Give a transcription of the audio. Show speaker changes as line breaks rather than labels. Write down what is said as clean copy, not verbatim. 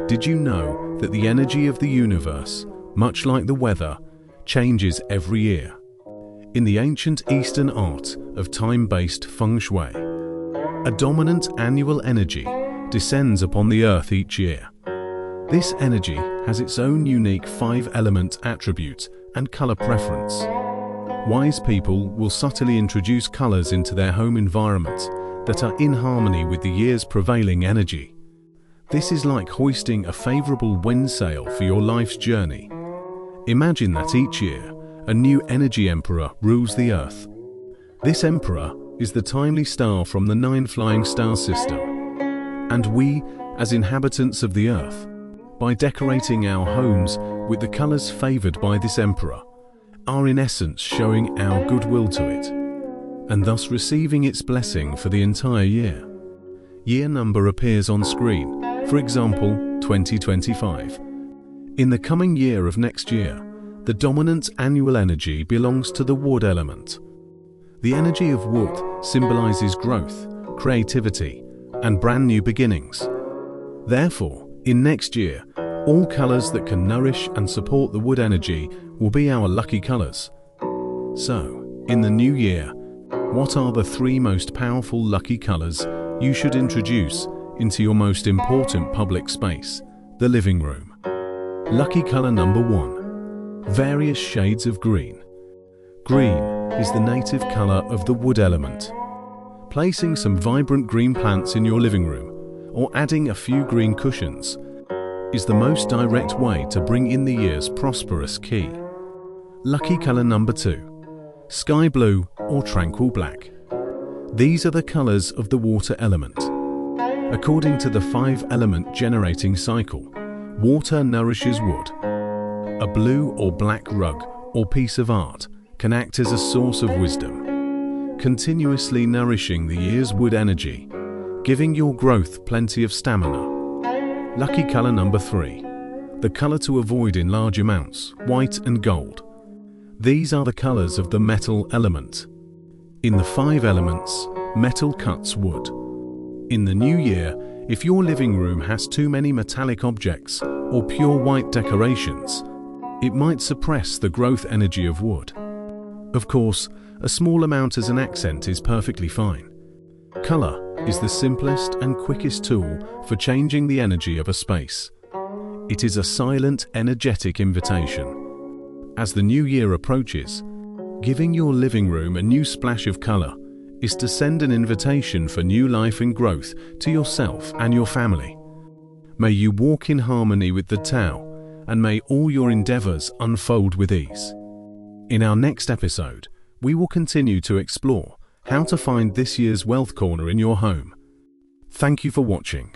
Did you know that the energy of the universe, much like the weather, changes every year? In the ancient Eastern art of time-based Feng Shui, a dominant annual energy descends upon the earth each year. This energy has its own unique 5-element attribute and color preference. Wise people will subtly introduce colors into their home environment that are in harmony with the year's prevailing energy. This is like hoisting a favorable wind sail for your life's journey. Imagine that each year, a new energy emperor rules the earth. This emperor is the timely star from the 9 flying star system. And we, as inhabitants of the earth, by decorating our homes with the colors favored by this emperor, are in essence showing our goodwill to it, and thus receiving its blessing for the entire year. Year number appears on screen, for example, 2025. In the coming year of next year, the dominant annual energy belongs to the wood element. The energy of wood symbolizes growth, creativity, and brand new beginnings. Therefore, in next year, all colors that can nourish and support the wood energy will be our lucky colors. So, in the new year, what are the 3 most powerful lucky colors you should introduce into your most important public space, the living room? Lucky color number 1. Various shades of green. Green is the native color of the wood element. Placing some vibrant green plants in your living room, or adding a few green cushions, is the most direct way to bring in the year's prosperous key. Lucky color number 2. Sky blue or tranquil black. These are the colors of the water element. According to the 5-element generating cycle, water nourishes wood. A blue or black rug or piece of art can act as a source of wisdom, continuously nourishing the year's wood energy, giving your growth plenty of stamina. Lucky color number 3. The color to avoid in large amounts, white and gold. These are the colors of the metal element. In the 5 elements, metal cuts wood. In the new year, if your living room has too many metallic objects or pure white decorations, it might suppress the growth energy of wood. Of course, a small amount as an accent is perfectly fine. Color is the simplest and quickest tool for changing the energy of a space. It is a silent, energetic invitation. As the new year approaches, giving your living room a new splash of color is to send an invitation for new life and growth to yourself and your family. May you walk in harmony with the Tao, and may all your endeavors unfold with ease. In our next episode, we will continue to explore how to find this year's wealth corner in your home. Thank you for watching.